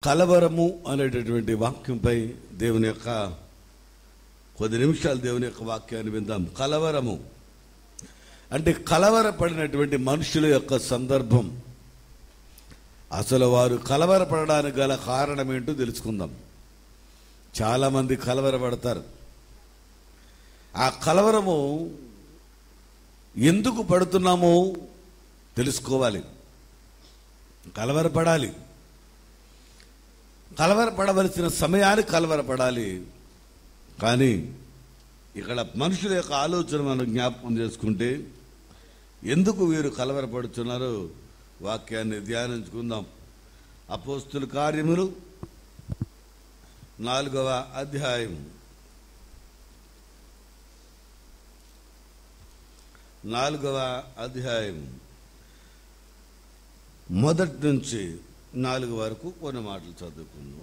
కలవరము అనేటటువంటి వాక్యంపై దేవుని యొక్క కొద్ది నిమిషాలు దేవుని యొక్క వాక్యాన్ని విందాం. కలవరము అంటే కలవరపడినటువంటి మనుషుల యొక్క సందర్భం. అసలు వారు కలవరపడడానికి గల కారణం ఏంటో తెలుసుకుందాం. చాలామంది కలవరపడతారు. ఆ కలవరము ఎందుకు పడుతున్నామో తెలుసుకోవాలి. కలవరపడాలి. కలవరపడవలసిన సమయానికి కలవరపడాలి. కానీ ఇక్కడ మనుషుల యొక్క ఆలోచన మనం జ్ఞాపకం చేసుకుంటే ఎందుకు వీరు కలవరపడుతున్నారో వాక్యాన్ని ధ్యానించుకుందాం. అపోస్తుల కార్యములు 4వ అధ్యాయం 4వ అధ్యాయం మొదటి నుంచి 4 వరకు కొన్ని మాటలు చదువుకుందాం.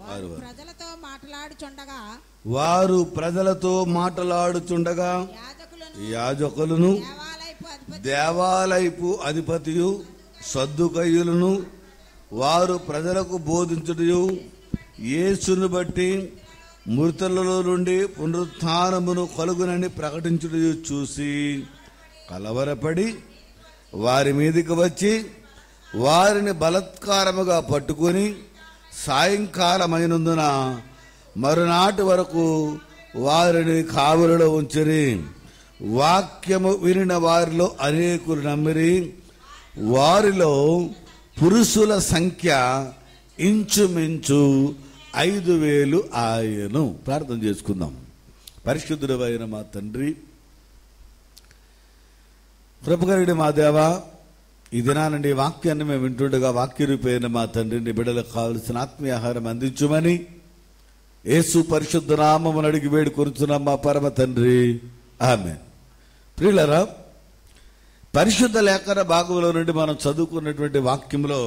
వారు ప్రజలతో మాట్లాడుచుండగా యాజకులను దేవాలయపు అధిపతియు సద్దుకయ్యులను వారు ప్రజలకు బోధించుటయు యేసును బట్టి మృతులలో నుండి పునరుత్థానమును కలుగునని ప్రకటించుటయు చూసి కలవరపడి వారి మీదకి వచ్చి వారిని బలత్కారముగా పట్టుకొని సాయంకాలమైనందున మరునాటి వరకు వారిని కావలిలో ఉంచిరి. వాక్యము వినిన వారిలో అనేకులు నమ్మిరి. వారిలో పురుషుల సంఖ్య ఇంచుమించు 5,000 ఆయను. ప్రార్థన చేసుకుందాం. పరిశుద్ధుడు అయిన మా తండ్రి, కృపగలుడి మా దేవా, ఈ దినానండి వాక్యాన్ని మేము వింటుండగా వాక్యరూపైన మా తండ్రిని బిడ్డలకు కావలసిన ఆత్మీయ ఆహారం అందించుమని యేసు పరిశుద్ధ నామమును అడిగి వేడుకొనుచున్నాం మా పరమ తండ్రి, ఆమేన్. ప్రియులారా, పరిశుద్ధ లేఖన భాగంలో నుండి మనం చదువుకున్నటువంటి వాక్యంలో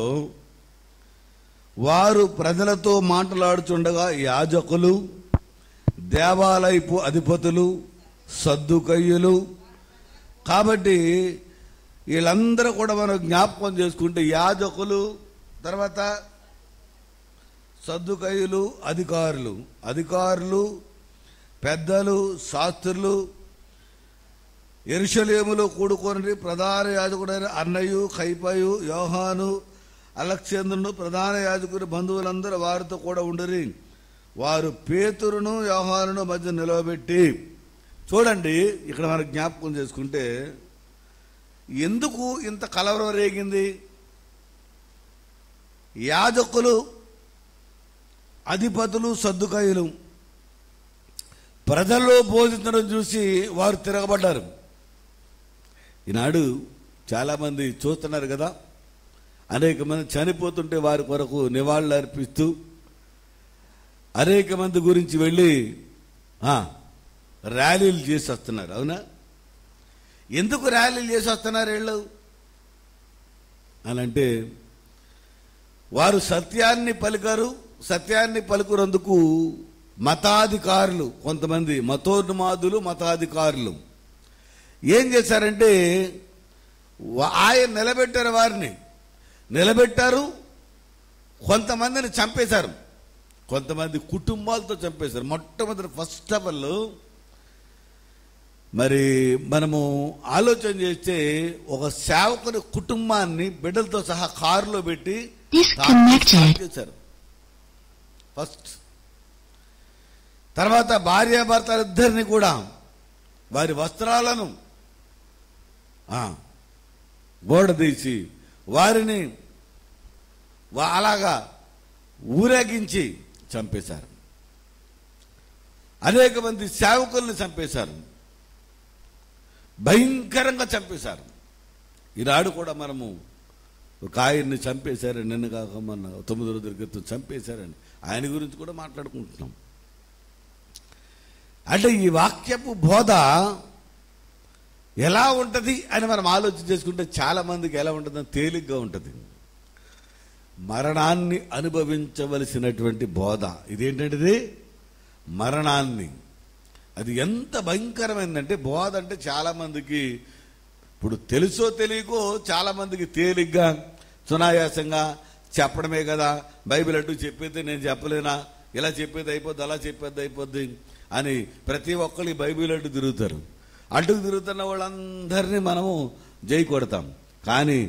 వారు ప్రజలతో మాట్లాడుచుండగా యాజకులు, దేవాలయపు అధిపతులు, సద్దుకయ్యులు. కాబట్టి వీళ్ళందరూ కూడా మనం జ్ఞాపకం చేసుకుంటే యాజకులు, తర్వాత సద్దుకయ్యులు, అధికారులు, పెద్దలు, శాస్త్రులు యెరూషలేములో కూడుకొని ప్రధాన యాజకుడైన అన్నయ్యు, కైపయు, యోహాను, అలెగ్జాంద్రును ప్రధాన యాజకుని బంధువులందరూ వారితో కూడా ఉండరి. వారు పేతురును యోహానును మధ్య నిలవబెట్టి, చూడండి ఇక్కడ మనం జ్ఞాపకం చేసుకుంటే ఎందుకు ఇంత కలవరం రేగింది? యాజకులు, అధిపతులు, సద్దుకయ్యులు ప్రజల్లో బోధించడం చూసి వారు తిరగబడ్డారు. ఈనాడు చాలామంది చూస్తున్నారు కదా, అనేక మంది చనిపోతుంటే వారి కొరకు నివాళులు అర్పిస్తూ అనేక మంది గురించి వెళ్ళి ర్యాలీలు చేసి వస్తున్నారు. అవునా? ఎందుకు ర్యాలీలు చేసి వస్తున్నారు వీళ్ళు అని అంటే, వారు సత్యాన్ని పలుకురందుకు మతాధికారులు, కొంతమంది మతోన్మాదులు, మతాధికారులు ఏం చేశారంటే ఆయన నిలబెట్టారు. వారిని నిలబెట్టారు. కొంతమందిని చంపేశారు. కొంతమంది కుటుంబాలతో చంపేశారు. మొట్టమొదటి ఫస్ట్ ఆఫ్ ఆల్ మరి మనము ఆలోచన చేస్తే ఒక సేవకుని కుటుంబాన్ని బిడ్డలతో సహా కారులో పెట్టి చేశారు ఫస్ట్. తర్వాత భార్యాభర్తలిద్దరిని కూడా వారి వస్త్రాలను బోడదీసి వారిని అలాగా ఊరేగించి చంపేశారు. అనేక మంది సేవకుల్ని చంపేశారు. భయంకరంగా చంపేశారు. ఈనాడు కూడా మనము ఒక ఆయన్ని చంపేశారని, నిన్న కాక మొన్న 9 రోజుల క్రితం చంపేశారని ఆయన గురించి కూడా మాట్లాడుకుంటున్నాం. అంటే ఈ వాక్యపు బోధ ఎలా ఉంటుంది అని మనం ఆలోచన చేసుకుంటే చాలా మందికి ఎలా ఉంటుందని తేలిగ్గా ఉంటుంది. మరణాన్ని అనుభవించవలసినటువంటి బోధ ఇదేంటంటే మరణాన్ని, అది ఎంత భయంకరమైందంటే బోధ అంటే చాలా మందికి ఇప్పుడు తెలుసో తెలియకో చాలా మందికి తేలిగ్గా సునాయాసంగా చెప్పడమే కదా, బైబిల్ అడ్డు చెప్పేది నేను చెప్పలేనా, ఇలా చెప్పేది అయిపోద్ది, అలా చెప్పేది అయిపోద్ది అని ప్రతి ఒక్కరు బైబిల్ అడ్డు తిరుగుతారు. అడ్డుకు తిరుగుతున్న వాళ్ళందరినీ మనము జై కొడతాం. కానీ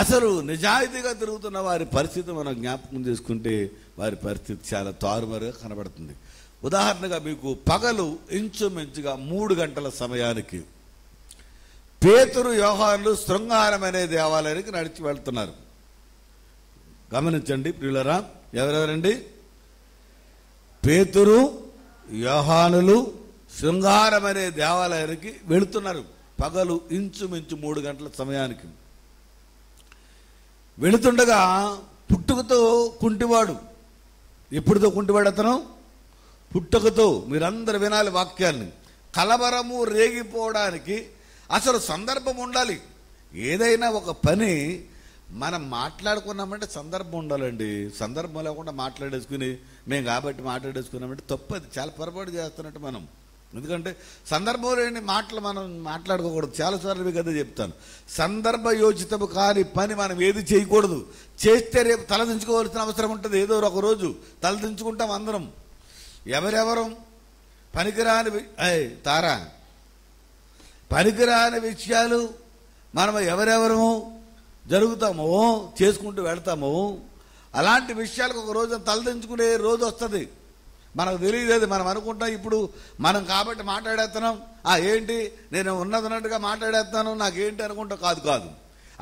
అసలు నిజాయితీగా తిరుగుతున్న వారి పరిస్థితి మనం జ్ఞాపకం చేసుకుంటే వారి పరిస్థితి చాలా తారుమారుగా కనబడుతుంది. ఉదాహరణగా మీకు పగలు ఇంచుమించుగా 3 గంటల సమయానికి పేతురు యోహానులు శృంగారం అనే దేవాలయానికి నడిచి వెళ్తున్నారు. గమనించండి ప్రియులరా, ఎవరెవరండి? పేతురు యోహానులు శృంగారం అనే దేవాలయానికి వెళుతున్నారు. పగలు ఇంచుమించు 3 గంటల సమయానికి వెళుతుండగా పుట్టుకతో కుంటివాడు. ఎప్పుడుతో కుంటివాడు అతను? పుట్టుకతో. మీరందరూ వినాలి వాక్యాన్ని. కలవరము రేగిపోవడానికి అసలు సందర్భం ఉండాలి. ఏదైనా ఒక పని మనం మాట్లాడుకున్నామంటే సందర్భం ఉండాలండి. సందర్భం లేకుండా మాట్లాడేసుకుని మేము కాబట్టి మాట్లాడేసుకున్నామంటే తప్పది, చాలా పొరపాటు చేస్తున్నట్టు మనం. ఎందుకంటే సందర్భం లేని మాటలు మనం మాట్లాడుకోకూడదు. చాలాసార్లు మీకు అదే చెప్తాను. సందర్భయోచితము కాని పని మనం ఏది చేయకూడదు. చేస్తే రేపు తలదించుకోవాల్సిన అవసరం ఉంటుంది. ఏదో ఒక రోజు తలదించుకుంటాం అందరం. ఎవరెవరం పనికిరాని తారా పనికిరాని విషయాలు మనం ఎవరెవరము జరుగుతామో చేసుకుంటూ వెళ్తామో అలాంటి విషయాలకు ఒక రోజు తలదించుకునే రోజు వస్తుంది. మనకు తెలియలేదు. మనం అనుకుంటాం ఇప్పుడు మనం కాబట్టి మాట్లాడేస్తున్నాం. ఏంటి నేను ఉన్నదన్నట్టుగా మాట్లాడేస్తున్నాను నాకేంటి అనుకుంటా. కాదు కాదు,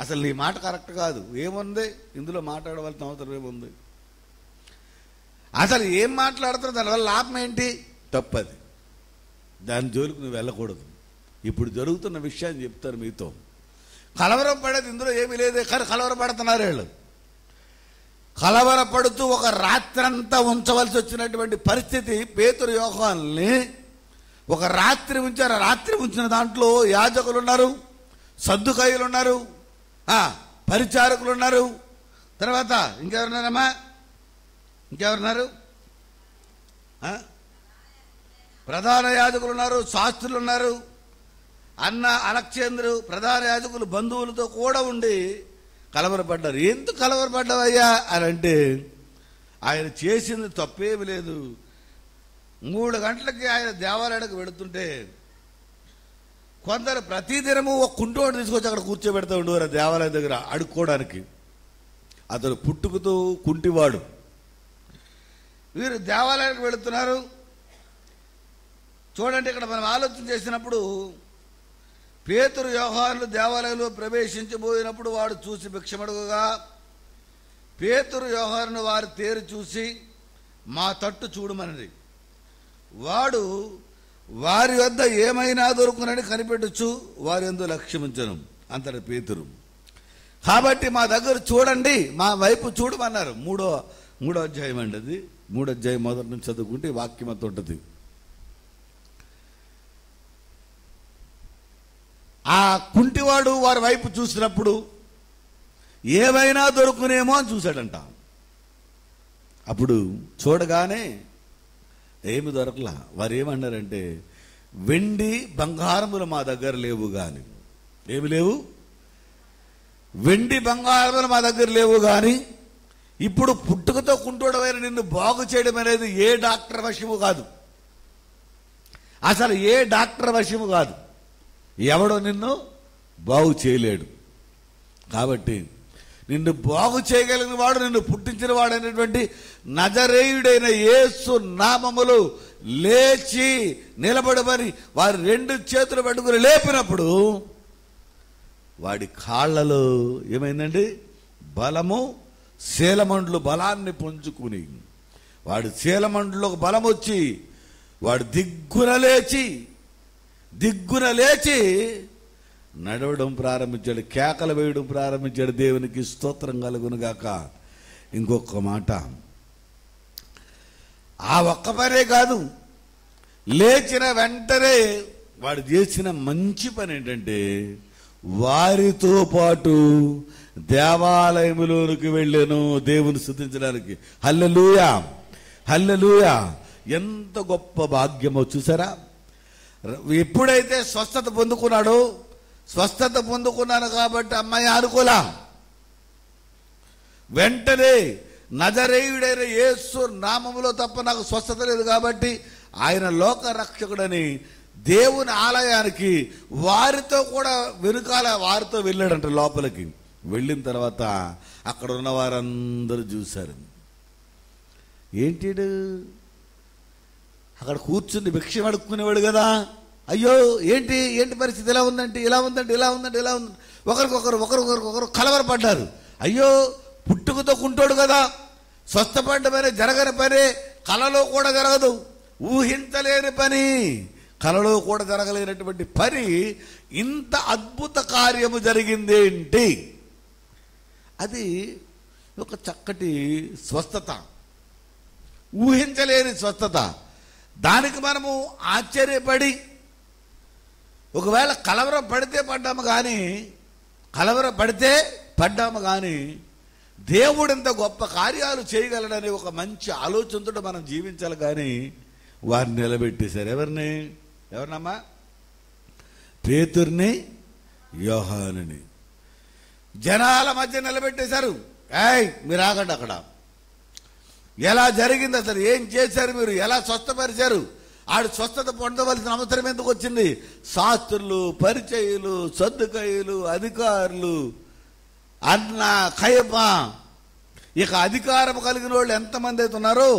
అసలు నీ మాట కరెక్ట్ కాదు. ఏముంది ఇందులో మాట్లాడవలసిన అవసరం ఏముంది? అసలు ఏం మాట్లాడుతున్నావు, దానివల్ల లాభం ఏంటి? తప్పది. దాని జోలికి నువ్వు వెళ్ళకూడదు. ఇప్పుడు జరుగుతున్న విషయాన్ని చెప్తారు మీతో. కలవరం పడేది ఇందులో ఏమీ లేదే, కానీ కలవరపడుతున్నారు వీళ్ళు. కలవరపడుతూ ఒక రాత్రంతా ఉంచవలసి వచ్చినటువంటి పరిస్థితి పేతురు యోహానుల్ని ఒక రాత్రి ఉంచారు. రాత్రి ఉంచిన దాంట్లో యాజకులు ఉన్నారు, సద్దుకాయులు ఉన్నారు, పరిచారకులు ఉన్నారు, తర్వాత ఇంకెవరున్నారమ్మా? ఇంకెవరున్నారు? ప్రధాన యాజకులు ఉన్నారు, శాస్త్రులు ఉన్నారు. అన్న అలక్చేంద్రు ప్రధాన యాజకులు బంధువులతో కూడా ఉండి కలవరపడ్డారు. ఎందుకు కలవరపడ్డావయ్యా అని అంటే ఆయన చేసింది తప్పేమి లేదు. 3 గంటలకి ఆయన దేవాలయానికి వెళుతుంటే కొందరు ప్రతిదినము ఒక కుంటోడు తీసుకొచ్చి అక్కడ కూర్చోబెడతా ఉండేవారు దేవాలయం దగ్గర అడుక్కోవడానికి. అతను పుట్టుకతో కుంటివాడు. వీరు దేవాలయానికి వెళుతున్నారు. చూడండి, ఇక్కడ మనం ఆలోచన చేసినప్పుడు పేతురు యోహానులు దేవాలయంలో ప్రవేశించబోయినప్పుడు వాడు చూసి భిక్షమడుగుగా పేతురు యోహానును వారి తేరు చూసి మా తట్టు చూడమన్నది. వాడు వారి వద్ద ఏమైనా దొరుకునని కనిపెట్టచ్చు, వారి యందు లక్ష్యముంచను అంతటి పేతురు. కాబట్టి మా దగ్గర చూడండి, మా వైపు చూడమన్నారు. మూడో అధ్యాయం అండి అది. 3వ అధ్యాయం మొదటి నుంచి చదువుకుంటే వాక్యం అంత ఉంటుంది. ఆ కుంటివాడు వారి వైపు చూసినప్పుడు ఏమైనా దొరుకునేమో అని చూశాడంట. అప్పుడు చూడగానే ఏమి దొరకలా. వారు ఏమన్నారంటే, వెండి బంగారములు మా దగ్గర లేవు. కానీ ఏమి లేవు? వెండి బంగారములు మా దగ్గర లేవు. కానీ ఇప్పుడు పుట్టుకతో కుంటోడమైన నిన్ను బాగు చేయడం అనేది ఏ డాక్టర్ వశము కాదు. అసలు ఏ డాక్టర్ వశము కాదు. ఎవడో నిన్ను బాగు చేయలేడు. కాబట్టి నిన్ను బాగు చేయగలిగిన వాడు, నిన్ను పుట్టించిన వాడు అయినటువంటి నజరేయుడైన యేసు నామములో లేచి నిలబడమని వారి 2 చేతులు పట్టుకుని లేపినప్పుడు వాడి కాళ్లలో ఏమైందండి? బలము, శీలమండ్లు బలాన్ని పుంజుకుని వాడి శీలమండ్లకు బలం వచ్చి వాడు దిగ్గున లేచి నడవడం ప్రారంభించాడు, కేకలు వేయడం ప్రారంభించాడు. దేవునికి స్తోత్రం కలుగునుగాక. ఇంకొక మాట, ఆ ఒక్క పనే కాదు, లేచిన వెంటనే వాడు చేసిన మంచి పని ఏంటంటే వారితో పాటు దేవాలయములోనికి వెళ్ళాను దేవుని స్తుతించడానికి. హల్లెలూయా, హల్లెలూయా. ఎంత గొప్ప భాగ్యమో చూసారా? ఎప్పుడైతే స్వస్థత పొందుకున్నాడో, స్వస్థత పొందుకున్నాను కాబట్టి అమ్మాయి అనుకోలా, వెంటనే నజరేయుడైన యేసు నామములో తప్ప నాకు స్వస్థత లేదు కాబట్టి ఆయన లోక రక్షకుడని దేవుని ఆలయానికి వారితో కూడా వెనుకాల వారితో వెళ్ళాడంట. లోపలికి వెళ్ళిన తర్వాత అక్కడ ఉన్న వారందరూ చూశారు. ఏంటిడు అక్కడ కూర్చుని భిక్ష అడుక్కునేవాడు కదా, అయ్యో ఏంటి ఏంటి పరిస్థితి, ఇలా ఉందంటే ఇలా ఉందంటే ఇలా ఉందంటే ఇలా ఉంది. ఒకరికొకరు కలవరపడ్డారు. అయ్యో పుట్టుకతో కుంటోడు కదా, స్వస్థపడ్డమైన జరగని పని, కలలో కూడా జరగదు, ఊహించలేని పని, కలలో కూడా జరగలేనటువంటి పని, ఇంత అద్భుత కార్యము జరిగిందేంటి? అది ఒక చక్కటి స్వస్థత, ఊహించలేని స్వస్థత. దానికి మనము ఆశ్చర్యపడి ఒకవేళ కలవరం పడితే పడ్డాము కానీ దేవుడు ఇంత గొప్ప కార్యాలు చేయగలడని ఒక మంచి ఆలోచనతో మనం జీవించాలి. కానీ వారిని నిలబెట్టేశారు. ఎవరినమ్మా? పేతుర్ని, యోహానుని జనాల మధ్య నిలబెట్టేశారు. మీరు ఆగండి, అక్కడ ఎలా జరిగింది, అసలు ఏం చేశారు, మీరు ఎలా స్వస్థపరిచారు, ఆడు స్వస్థత పొందవలసిన అవసరం ఎందుకు వచ్చింది? శాస్త్రులు, పరిచయులు, సద్దుకయ్యులు, అధికారులు, అన్న కయప, ఇక అధికారం కలిగిన వాళ్ళు ఎంతమంది అయితే ఉన్నారో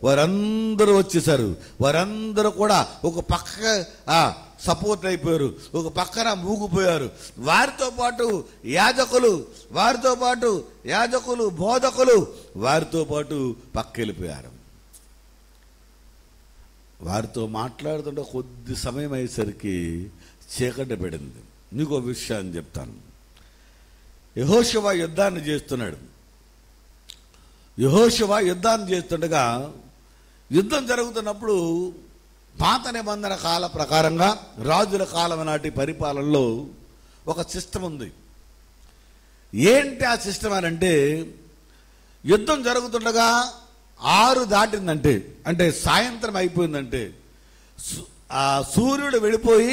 వారందరూ వచ్చేసారు. వారందరూ కూడా ఒక పక్క సపోర్ట్ అయిపోయారు, ఒక పక్కన మూగిపోయారు. వారితో పాటు యాజకులు, బోధకులు వారితో పాటు పక్కెళ్ళిపోయారు. వారితో మాట్లాడుతుంటే కొద్ది సమయం అయ్యేసరికి చీకటి పడింది. నీకు ఒక విషయాన్ని చెప్తాను. యెహోషువ యుద్ధాన్ని చేస్తుండగా యుద్ధం జరుగుతున్నప్పుడు పాత నిబంధన కాల ప్రకారంగా రాజుల కాలం నాటి పరిపాలనలో ఒక సిస్టమ్ ఉంది. ఏంటి ఆ సిస్టమ్ అని అంటే, యుద్ధం జరుగుతుండగా 6 దాటిందంటే, అంటే సాయంత్రం అయిపోయిందంటే, సూర్యుడు వెళ్ళిపోయి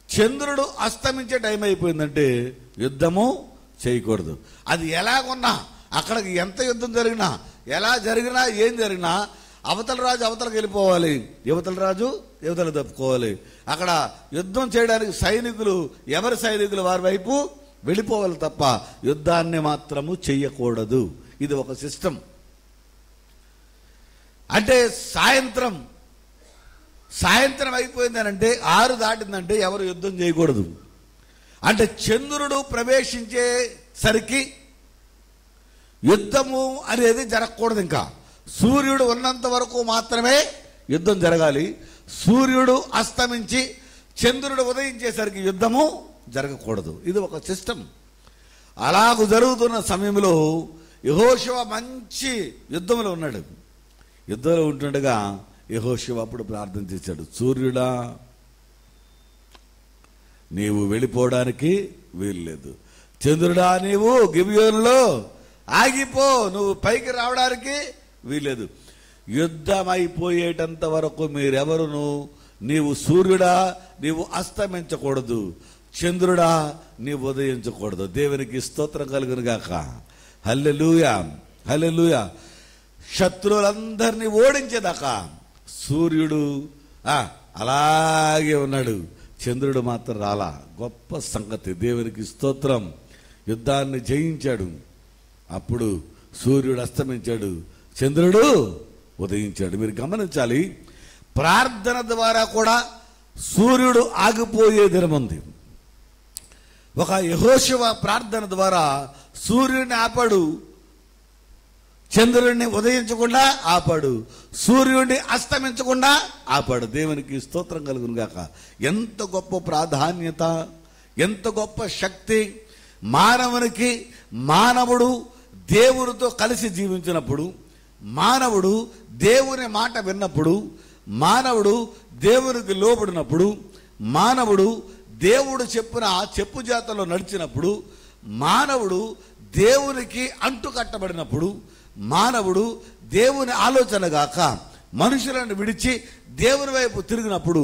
చంద్రుడు అస్తమించే టైం అయిపోయిందంటే యుద్ధము చేయకూడదు. అది ఎలాగున్నా, అక్కడికి ఎంత యుద్ధం జరిగినా, ఎలా జరిగినా, ఏం జరిగినా అవతల రాజు అవతలకు వెళ్ళిపోవాలి, యువతల రాజు యువతలు తప్పుకోవాలి. అక్కడ యుద్ధం చేయడానికి ఎవరి సైనికులు వారి వైపు వెళ్ళిపోవాలి తప్ప యుద్ధాన్ని మాత్రము చెయ్యకూడదు. ఇది ఒక సిస్టమ్. అంటే సాయంత్రం అయిపోయింది అని అంటే, 6 దాటిందంటే ఎవరు యుద్ధం చేయకూడదు. అంటే చంద్రుడు ప్రవేశించేసరికి యుద్ధము అనేది జరగకూడదు. ఇంకా సూర్యుడు ఉన్నంత వరకు మాత్రమే యుద్ధం జరగాలి. సూర్యుడు అస్తమించి చంద్రుడు ఉదయించేసరికి యుద్ధము జరగకూడదు. ఇది ఒక సిస్టమ్. అలాగూ జరుగుతున్న సమయంలో యెహోషువ మంచి యుద్ధంలో ఉన్నాడు. యుద్ధంలో ఉంటుండగా యెహోషువ అప్పుడు ప్రార్థన చేశాడు, సూర్యుడా నీవు వెళ్ళిపోవడానికి వీల్లేదు, చంద్రుడా నీవు గిబియోనులో ఆగిపో, నువ్వు పైకి రావడానికి వీల్లేదు. యుద్ధం అయిపోయేటంత వరకు మీరెవరును, నీవు సూర్యుడా నీవు అస్తమించకూడదు, చంద్రుడా నీవు ఉదయించకూడదు. దేవునికి స్తోత్రం కలుగును గాక. హల్లెలూయా, హల్లెలూయా. శత్రువులందరినీ ఓడించేదాకా సూర్యుడు అలాగే ఉన్నాడు, చంద్రుడు మాత్రం రాలా. గొప్ప సంగతి, దేవునికి స్తోత్రం. యుద్ధాన్ని జయించాడు. అప్పుడు సూర్యుడు అస్తమించాడు, చంద్రుడు ఉదయించాడు. మీరు గమనించాలి, ప్రార్థన ద్వారా కూడా సూర్యుడు ఆగిపోయే దినముంది. ఒక యెహోషువ ప్రార్థన ద్వారా సూర్యుడిని ఆపాడు, చంద్రుడిని ఉదయించకుండా ఆపాడు, సూర్యుడిని అస్తమించకుండా ఆపాడు. దేవునికి స్తోత్రం కలుగును గాక. ఎంత గొప్ప ప్రాధాన్యత, ఎంత గొప్ప శక్తి మానవునికి. మానవుడు దేవునితో కలిసి జీవించినప్పుడు, మానవుడు దేవుని మాట విన్నప్పుడు, మానవుడు దేవునికి లోబడినప్పుడు, మానవుడు దేవుడు చెప్పిన చెప్పు జాతలో నడిచినప్పుడు, మానవుడు దేవునికి అంటు కట్టబడినప్పుడు, మానవుడు దేవుని ఆలోచన గాక మనుషులను విడిచి దేవుని వైపు తిరిగినప్పుడు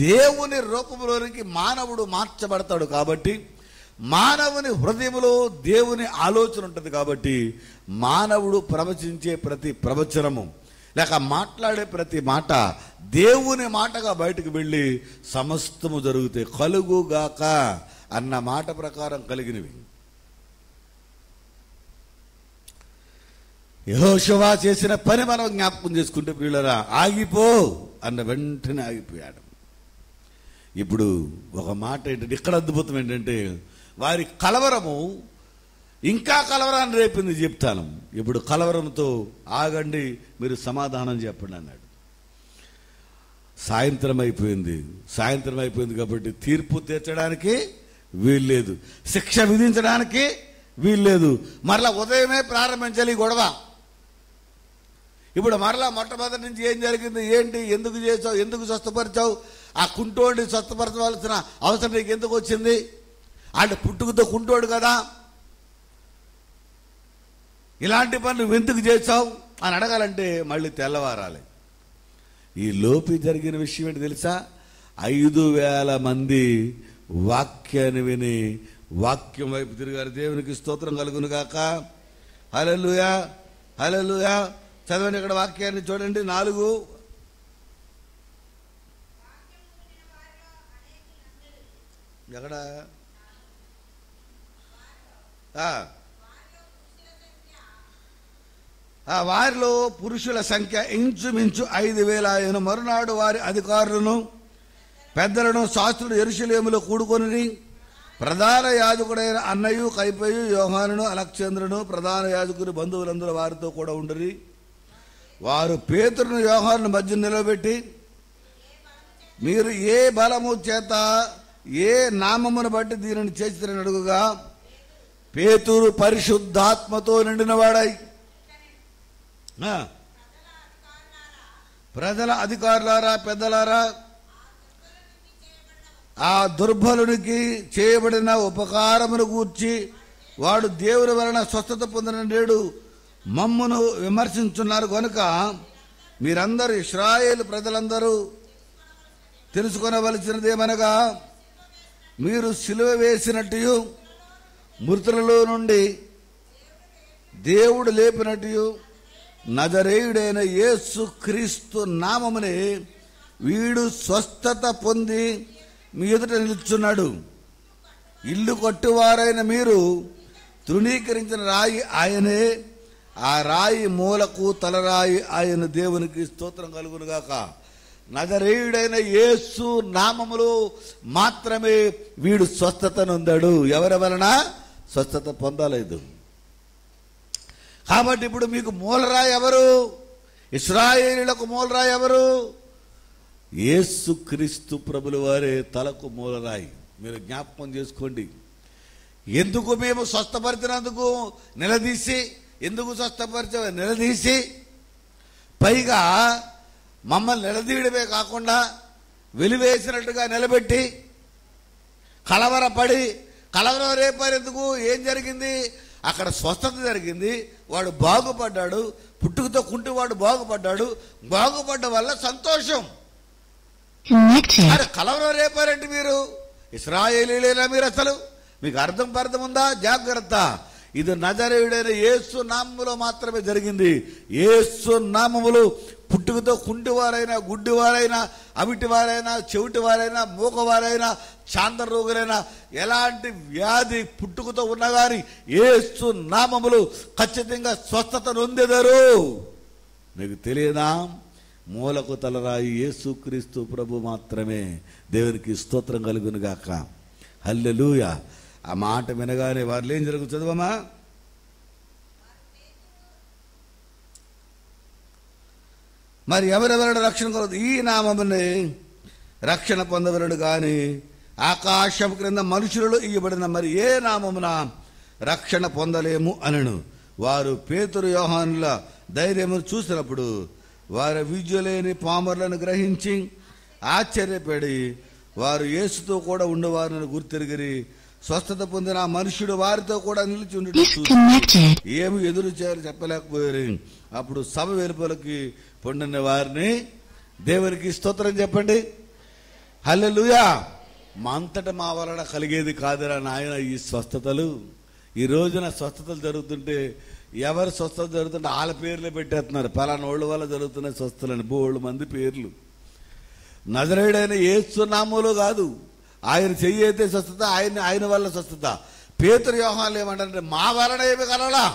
దేవుని రూపంలోనికి మానవుడు మార్చబడతాడు. కాబట్టి మానవుని హృదయంలో దేవుని ఆలోచన ఉంటుంది కాబట్టి మానవుడు ప్రవచించే ప్రతి ప్రవచనము లేక మాట్లాడే ప్రతి మాట దేవుని మాటగా బయటకు వెళ్ళి సమస్తము జరుగుతాయి. కలుగుగాక అన్న మాట ప్రకారం కలిగినవి. యెహోషువ చేసిన పని మనం జ్ఞాపకం చేసుకుంటే ప్రియులారా, ఆగిపో అన్న వెంటనే ఆగిపోయాడు. ఇప్పుడు ఒక మాట ఏంటంటే, ఇక్కడ అద్భుతం ఏంటంటే, వారి కలవరము ఇంకా కలవరాన్ని రేపింది చెప్తాను. ఇప్పుడు కలవరంతో ఆగండి, మీరు సమాధానం చెప్పండి అన్నాడు. సాయంత్రం అయిపోయింది కాబట్టి తీర్పు తీర్చడానికి వీల్లేదు, శిక్ష విధించడానికి వీల్లేదు. మరలా ఉదయమే ప్రారంభించాలి ఈ గొడవ. ఇప్పుడు మరలా మొట్టమొదటి నుంచి ఏం జరిగింది, ఏంటి, ఎందుకు చేసావు, ఎందుకు స్వస్థపరిచావు, ఆ కుంటోడిని స్వస్థపరచవలసిన అవసరం నీకు ఎందుకు వచ్చింది, అంటే పుట్టుకతో కుంటోడు కదా, ఇలాంటి పని నువ్వు ఎందుకు చేసావు అని అడగాలంటే మళ్ళీ తెల్లవారాలి. ఈ లోపి జరిగిన విషయం ఏంటి తెలుసా? 5,000 మంది వాక్యాన్ని విని వాక్యం వైపు తిరిగారు. దేవునికి స్తోత్రం కలుగును గాక. హల్లెలూయా, హల్లెలూయా. చదవండి ఇక్కడ వాక్యాన్ని చూడండి. 4 ఎక్కడ వారిలో పురుషుల సంఖ్య ఇంచుమించు 5,000 ఆయన. మరునాడు వారి అధికారులను పెద్దలను శాస్త్రులు యెరూషలేములో కూడుకొని ప్రధాన యాజకుడైన అన్నయు కైపయు యోహానును అలెగ్జాంద్రును ప్రధాన యాజకుని బంధువులందరూ వారితో కూడా ఉండరి. వారు పేతురును యోహానును మధ్య నిలబెట్టి, మీరు ఏ బలము చేత ఏ నామమును బట్టి దీనిని చేసిరని అడుగుగా, పేతురు పరిశుద్ధాత్మతో నిండినవాడై, ప్రజల అధికారులారా, పెద్దలారా, ఆ దుర్బలునికి చేయబడిన ఉపకారమును గూర్చి వాడు దేవుని వలన స్వస్థత పొందిన నేడు మమ్మును విమర్శించున్నారు కనుక మీరందరూ ఇశ్రాయేలు ప్రజలందరూ తెలుసుకొనవలసినదేమనగా, మీరు సిలువ వేసినట్టు మృతులలో నుండి దేవుడు లేపినట్టు నజరేయుడైన యేసు క్రీస్తు నామమునే వీడు స్వస్థత పొంది మీ ఎదుట నిలుచున్నాడు. ఇల్లు కట్టువారైన మీరు తృణీకరించిన రాయి ఆయనే, ఆ రాయి మూలకు తలరాయి ఆయన. దేవునికి స్తోత్రం కలుగునుగాక. నజరేయుడైన యేసు నామములో మాత్రమే వీడు స్వస్థత నొందాడు. ఎవరి వలన స్వస్థత పొందలేదు. కాబట్టి ఇప్పుడు మీకు మూలరాయి ఎవరు? ఇశ్రాయేలీయులకు మూలరాయి ఎవరు? యేసు క్రీస్తు ప్రభుల వారే తలకు మూలరాయి. మీరు జ్ఞాపకం చేసుకోండి. ఎందుకు మేము స్వస్థపరిచినందుకు నిలదీసి, ఎందుకు స్వస్థపరిచ నిలదీసి, పైగా మమ్మల్ని నిలదీయడమే కాకుండా వెలివేసినట్టుగా నిలబెట్టి కలవరపడి, కలవరం రేపేందుకు ఏం జరిగింది? అక్కడ స్వస్థత జరిగింది, వాడు బాగుపడ్డాడు, పుట్టుకతో కుంటివాడు బాగుపడ్డాడు, బాగుపడ్డ వల్ల సంతోషం. అరే కలవరం రేపారంటే మీరు ఇశ్రాయేలీయులేనా? మీరు అసలు మీకు అర్థం ఉందా? జాగ్రత్త. ఇది నజరేయుడైన యేసు నామములో మాత్రమే జరిగింది. యేసు నామములు పుట్టుకతో కుంటివారైనా, గుడ్డివారైనా, అవిటివారైనా, చెవిటివారైనా, మూగవారైనా, చాంద్రరోగులైనా, ఎలాంటి వ్యాధి పుట్టుకతో ఉన్నా కానీ యేసు నామములు ఖచ్చితంగా స్వస్థత నొందెదరు. మీకు తెలియదా? మూలకు తలరాయి యేసుక్రీస్తు ప్రభు మాత్రమే. దేవునికి స్తోత్రం కలుగును గాక. హల్లెలూయా. ఆ మాట వినగానే వారు ఏం జరుగుతుంది చదవమా? మరి ఎవరెవరు రక్షణ కలదు? ఈ నామమునే రక్షణ పొందవలడు గాని ఆకాశం క్రింద మనుషులలో ఇయ్యబడిన మరి ఏ నామమున రక్షణ పొందలేము అనను. వారు పేతురు యోహానుల ధైర్యమును చూసినప్పుడు వారి విద్యులేని పామరులను గ్రహించి ఆశ్చర్యపడి వారు యేసుతో కూడా ఉండేవారిని గుర్తిరిగిరి. స్వస్థత పొందిన మనుషుడు వారితో కూడా నిలిచి ఉండి ఏమి ఎదురు చేయాలో చెప్పలేకపోయారు. అప్పుడు సభ వెలుపలకి పొందిన వారిని దేవునికి స్తోత్రం చెప్పండి. హల్లెలూయా. మా అంతటా మా వలన కలిగేది కాదురా నాయన ఈ స్వస్థతలు. ఈ రోజున స్వస్థతలు జరుగుతుంటే ఎవరు స్వస్థత జరుగుతుంటే వాళ్ళ పేర్లే పెట్టేస్తున్నారు. పలానా ఓళ్ళ వల్ల జరుగుతున్న స్వస్థతలని బోళ్ళు మంది పేర్లు. నజరేయుడైన యేసు నామములో కాదు, ఆయన చెయ్యి అయితే స్వస్థత, ఆయన వల్ల స్వస్థత. పేతురు యోహానులు ఏమంటారంటే మా వలన ఏమి కలలా,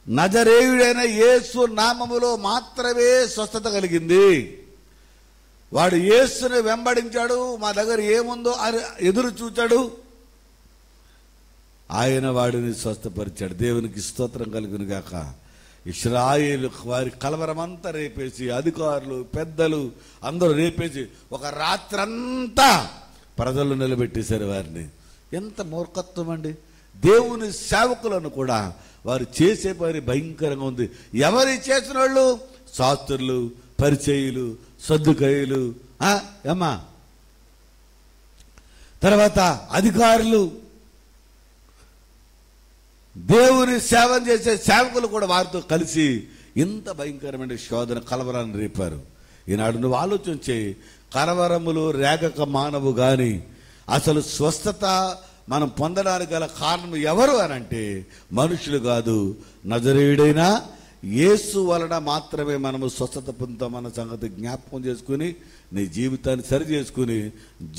నజరేయుడైన యేసు నామములో మాత్రమే స్వస్థత కలిగింది. వాడు యేసుని వెంబడించాడు, మా దగ్గర ఏముందో అని ఎదురు చూచాడు, ఆయన వాడిని స్వస్థపరిచాడు. దేవునికి స్తోత్రం కలుగును గాక. ఇశ్రాయేలు వారి కలవరమంతా రేపేసి, అధికారులు పెద్దలు అందరూ రేపేసి ఒక రాత్రంతా ప్రజలు నిలబెట్టేశారు వారిని. ఎంత మూర్ఖత్వం అండి! దేవుని సేవకులను కూడా వారు చేసే పని భయంకరంగా ఉంది. ఎవరు చేసిన వాళ్ళు? శాస్త్రులు, పరిచయులు, సద్దుకయ్యులు, ఏమ్మా, తర్వాత అధికారులు, దేవుని సేవ చేసే సేవకులు కూడా వారితో కలిసి ఇంత భయంకరమైన శోధన కలవరాన్ని రేపారు. ఈనాడు నువ్వు ఆలోచన చేయి, కలవరములు రేగక మానవు గాని అసలు స్వస్థత మనం పొందడానికి గల కారణం ఎవరు అనంటే మనుషులు కాదు, నజరేయుడైన యేసు వలన మాత్రమే మనము స్వస్థత పొందుతామన్న సంగతి జ్ఞాపకం చేసుకుని నీ జీవితాన్ని సరి చేసుకుని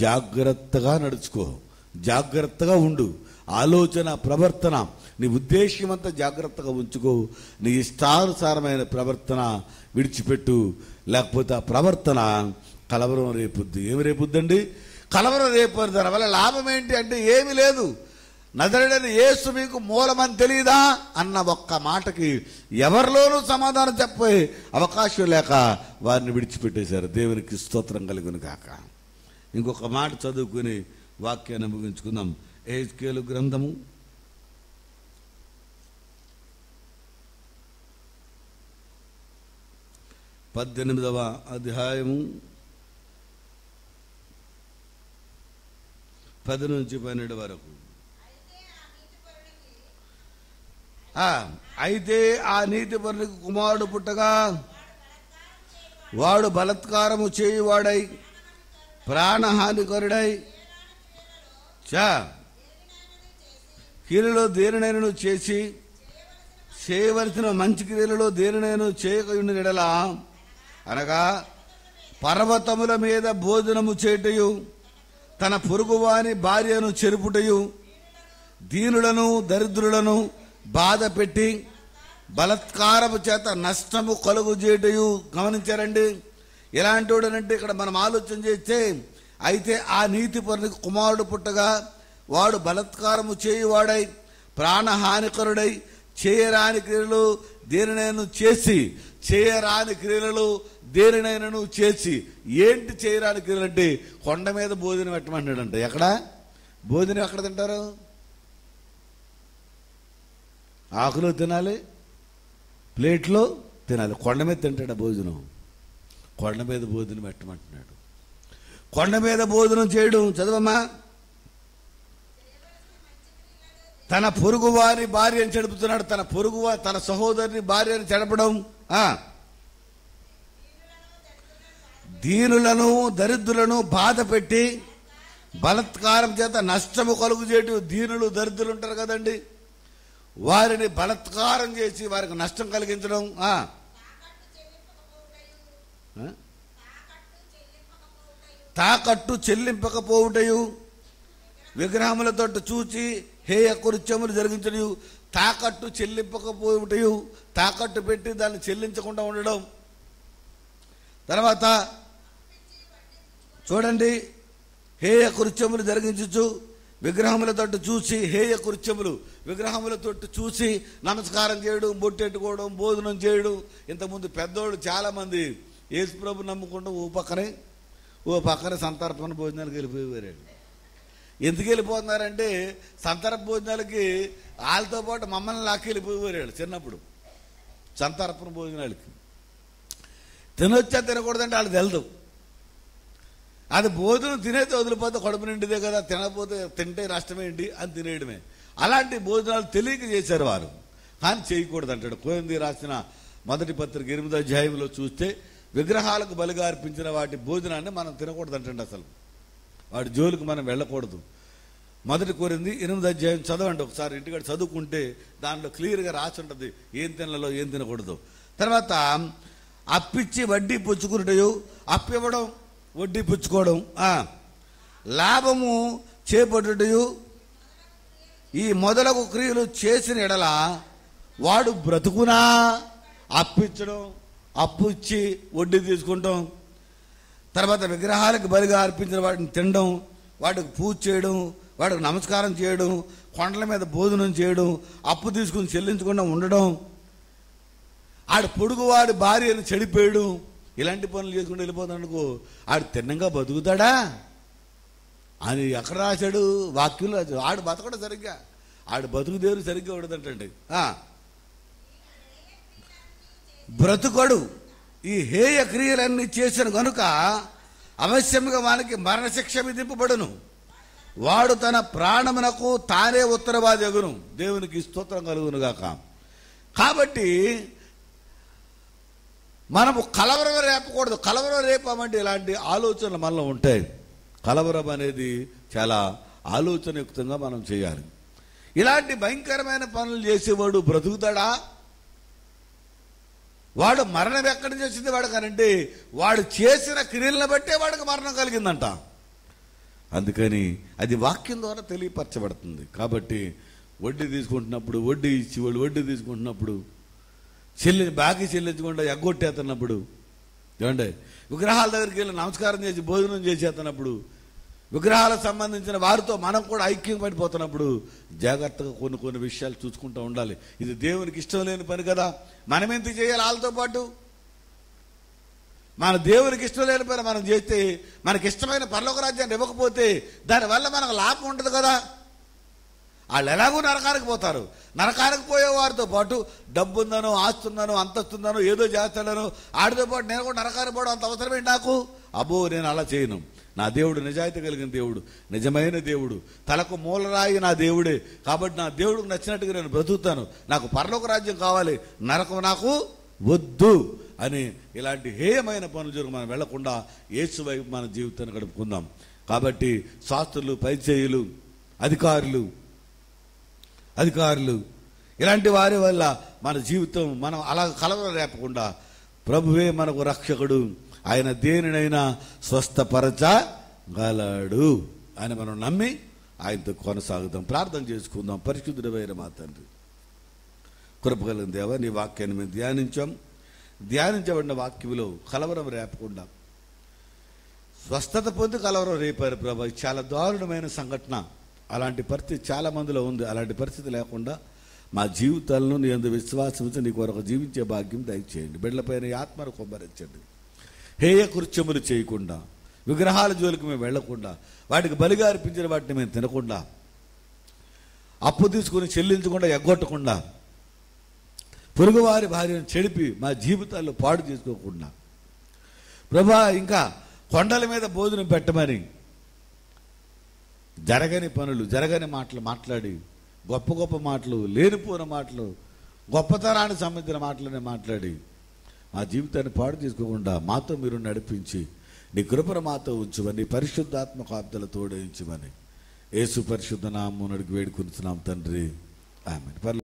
జాగ్రత్తగా నడుచుకో, జాగ్రత్తగా ఉండు. ఆలోచన, ప్రవర్తన, నీ ఉద్దేశ్యం అంతా జాగ్రత్తగా ఉంచుకో. నీ ఇష్టానుసారమైన ప్రవర్తన విడిచిపెట్టు, లేకపోతే ఆ ప్రవర్తన కలవరం రేపుద్ది. ఏమి రేపుద్దండి? కలవరం రేపు. దానివల్ల లాభం ఏంటి అంటే ఏమీ లేదు. నజరేయుడైన యేసు మీకు మూలమని తెలియదా అన్న ఒక్క మాటకి ఎవరిలోనూ సమాధానం చెప్పే అవకాశం లేక వారిని విడిచిపెట్టేశారు. దేవునికి స్తోత్రం కలుగును గాక. ఇంకొక మాట చదువుకుని వాక్యాన్ని ముగించుకుందాం. ఎహెజ్కేలు గ్రంథము 18వ అధ్యాయము 10 నుంచి 12 వరకు. అయితే ఆ నీతిపరునికి కుమారుడు పుట్టగా వాడు బలాత్కారము చేయువాడై ప్రాణహానికరుడై క్రియలలో దేనినైనా చేసి చేయవలసిన మంచి క్రియలలో దేనినైనా చేయకయుండి ఎడలా, అనగా పర్వతముల మీద భోజనము చేయుటయు, తన పొరుగువాని భార్యను చెరుపుటయు, దీనులను దరిద్రులను బాధ పెట్టి బలాత్కారము చేత నష్టము కలుగు చేయుటయు. గమనించారండి? ఎలాంటి వాడనంటే ఇక్కడ మనం ఆలోచన చేస్తే, అయితే ఆ నీతిపరునికి కుమారుడు పుట్టగా వాడు బలాత్కారము చేయువాడై ప్రాణహానికరుడై చేయరాని క్రియలు దేనినైనా చేసి, చేయరాని క్రియలు దేనినైనా చేసి. ఏంటి చేయరాని క్రియలు అంటే? కొండ మీద భోజనం పెట్టమంటాడంట. ఎక్కడ భోజనం ఎక్కడ తింటారు? ఆకులో తినాలి, ప్లేట్లో తినాలి. కొండ మీద తింటాడు భోజనం. కొండ మీద భోజనం పెట్టమంటున్నాడు. కొండ మీద భోజనం చేయడం చదవమ్మా. తన పొరుగు వారి భార్యను చెడుపుతున్నాడు. తన సహోదరుని భార్యను చెడపడం. దీనులను దరిద్రులను బాధ పెట్టి బలాత్కారం చేత నష్టము కలుగు చేయడం. దీనులు దరిద్రులు ఉంటారు కదండి, వారిని బలాత్కారం చేసి వారికి నష్టం కలిగించడం. తాకట్టు చెల్లింపకపోవుటయు, విగ్రహములతో చూచి హేయ కృత్యములు జరిగించడం. తాకట్టు చెల్లింపకపోవుటయు, తాకట్టు పెట్టి దాన్ని చెల్లించకుండా ఉండడం. తర్వాత చూడండి, హేయ కృత్యములు జరిగించు, విగ్రహములతో చూసి హేయ కృత్యములు, విగ్రహములతో చూసి నమస్కారం చేయడం, బొట్టెట్టుకోవడం, భోజనం చేయడం. ఇంతకుముందు పెద్దోళ్ళు చాలామంది యేసుప్రభు నమ్ముకుంటూ ఓ పక్కనే సంతర్పణ భోజనాలకు వెళ్ళిపోయేవారు. ఎందుకు వెళ్ళిపోతున్నారంటే సంతర్ప భోజనాలకి వాళ్ళతో పాటు మమ్మల్ని లాక్కి వెళ్ళిపోయేవారు చిన్నప్పుడు. సంతర్పణ భోజనాలకి తినొచ్చా తినకూడదంటే వాళ్ళు తెలదు. అది భోజనం తినేది వదిలిపోతే కడుపు నిండిదే కదా, తినకపోతే తింటే నష్టమేంటి అని తినేయడమే. అలాంటి భోజనాలు తెలియక చేశారు వారు. కానీ చేయకూడదు అంటాడు. కోయంది రాసిన మొదటి పత్రిక 8వ అధ్యాయంలో చూస్తే విగ్రహాలకు బలిగా అర్పించిన వాటి భోజనాన్ని మనం తినకూడదు అంటండి. అసలు వాడి జోలికి మనం వెళ్ళకూడదు. మొదటి కోరింది 8వ అధ్యాయం చదవండి ఒకసారి, ఇంటికాడ చదువుకుంటే దాంట్లో క్లియర్గా రాసి ఉంటుంది ఏం తినాలో ఏం తినకూడదు. తర్వాత అప్పిచ్చి వడ్డీ పుచ్చుకున్నటయు, అప్పివ్వడం వడ్డీ పుచ్చుకోవడం, లాభము చేపట్టుటయు, ఈ మొదలగు క్రియలు చేసిన ఎడల వాడు బ్రతుకునా. అప్పిచ్చడం, అప్పు ఇచ్చి వడ్డీ తీసుకుంటాం, తర్వాత విగ్రహాలకు బలిగా అర్పించిన వాటిని తినడం, వాటికి పూజ చేయడం, వాడికి నమస్కారం చేయడం, కొండల మీద భోజనం చేయడం, అప్పు తీసుకుని చెల్లించకుండా ఉండడం, ఆడు పొడుగువాడి భార్యను చెడిపోయడం, ఇలాంటి పనులు చేసుకుంటూ వెళ్ళిపోతాడుకో ఆడు తిన్నంగా బతుకుతాడా అని ఎక్కడ రాశాడు? వాక్యంలో రాశాడు. ఆడు బతకడం సరిగ్గా, ఆడు బతుకు దేవుడు సరిగ్గా ఉండదంటండి. బ్రతుకడు ఈ హేయ క్రియలన్నీ చేసిన కనుక అవశ్యంగా వానికి మరణశిక్ష విధింపబడును. వాడు తన ప్రాణమునకు తానే ఉత్తరవాది అగును. దేవునికి స్తోత్రం కలుగును గాక. కాబట్టి మనము కలవరం రేపకూడదు. కలవరం రేపామంటే ఇలాంటి ఆలోచనలు మనలో ఉంటాయి. కలవరం అనేది చాలా ఆలోచనయుక్తంగా మనం చేయాలి. ఇలాంటి భయంకరమైన పనులు చేసేవాడు బ్రతుకుతాడా? వాడు మరణం ఎక్కడి నుంచి వచ్చింది వాడికనంటే వాడు చేసిన క్రియలను బట్టే వాడికి మరణం కలిగిందంట. అందుకని అది వాక్యం ద్వారా తెలియపరచబడుతుంది. కాబట్టి వడ్డీ తీసుకుంటున్నప్పుడు, వడ్డీ ఇచ్చి వాళ్ళు వడ్డీ తీసుకుంటున్నప్పుడు, బాకీ చెల్లించకుండా ఎగ్గొట్టేస్తున్నప్పుడు, ఏమంటే విగ్రహాల దగ్గరికి వెళ్ళి నమస్కారం చేసి భోజనం చేసేస్తున్నప్పుడు, విగ్రహాలకు సంబంధించిన వారితో మనం కూడా ఐక్యం పడిపోతున్నప్పుడు జాగ్రత్తగా కొన్ని విషయాలు చూసుకుంటూ ఉండాలి. ఇది దేవునికి ఇష్టం లేని పని కదా. మనం ఎంత చేయాలి? వాళ్ళతో పాటు మన దేవునికి ఇష్టం లేని పని మనం చేస్తే, మనకి ఇష్టమైన పరలోక రాజ్యాన్ని ఇవ్వకపోతే దానివల్ల మనకు లాభం ఉంటుంది కదా. వాళ్ళు ఎలాగో నరకానికి పోతారు. నరకానికి పోయే వారితో పాటు డబ్బు ఉందనో, ఆస్తుందనో, అంతస్తుందనో, ఏదో చేస్తాడనో ఆడితో పాటు నేను కూడా నరకానికి పోవడం అంత అవసరమేంటి నాకు? అబ్బో, నేను అలా చేయను. నా దేవుడు నిజాయితీ కలిగిన దేవుడు, నిజమైన దేవుడు, తలకు మూలరాయి నా దేవుడే. కాబట్టి నా దేవుడికి నచ్చినట్టుగా నేను బ్రతుకుతాను. నాకు పరలోక రాజ్యం కావాలి, నరకం నాకు వద్దు అని ఇలాంటి హేయమైన పనులు జరుగు మనం వెళ్లకుండా యేసు వైపు మన జీవితాన్ని గడుపుకుందాం. కాబట్టి శాస్త్రులు, పరిచయులు, అధికారులు ఇలాంటి వారి వల్ల మన జీవితం మనం అలా కలవరం రేపకుండా ప్రభువే మనకు రక్షకుడు, ఆయన దేనినైనా స్వస్థపరచగలడు అని మనం నమ్మి ఆయనతో కొనసాగుదాం. ప్రార్థన చేసుకుందాం. పరిశుద్ధుడైన మా తండ్రి, కృపగలిగిన దేవ, నీ వాక్యాన్ని మేము ధ్యానించబడిన వాక్యంలో కలవరం రేపకుండా స్వస్థత పొంది కలవరం రేపారు ప్రభా. చాలా దారుణమైన సంఘటన. అలాంటి పరిస్థితి చాలా మందిలో ఉంది. అలాంటి పరిస్థితి లేకుండా మా జీవితాలను నీ అందు విశ్వాసం ఉంచి నీ కొరకు జీవించే భాగ్యం దయచేయండి. బిడ్డలపైన ఆత్మను కొమ్మరించండి. హేయ కృత్యములు చేయకుండా, విగ్రహాల జోలికి మేము వెళ్లకుండా, వాటికి బలిగా అర్పించిన వాటిని మేము తినకుండా, అప్పు తీసుకుని చెల్లించకుండా, ఎగ్గొట్టకుండా, పొరుగువారి భార్యను చెడిపి మా జీవితాల్లో పాడు చేసుకోకుండా ప్రభా, ఇంకా కొండల మీద భోజనం పెట్టమని జరగని పనులు, జరగని మాటలు మాట్లాడి, గొప్ప మాటలు, లేనిపోయిన మాటలు, గొప్పతనానికి సంబంధించిన మాటలనే మాట్లాడి మా జీవితాన్ని పాడు చేసుకోకుండా మాతో మీరు నడిపించి నీ కృపను మాతో ఉంచుమని, పరిశుద్ధాత్మ కాపుదల తోడించమని యేసు పరిశుద్ధ నామమున అడిగి వేడుకొనుచున్నాం తండ్రి. ఆమేన్.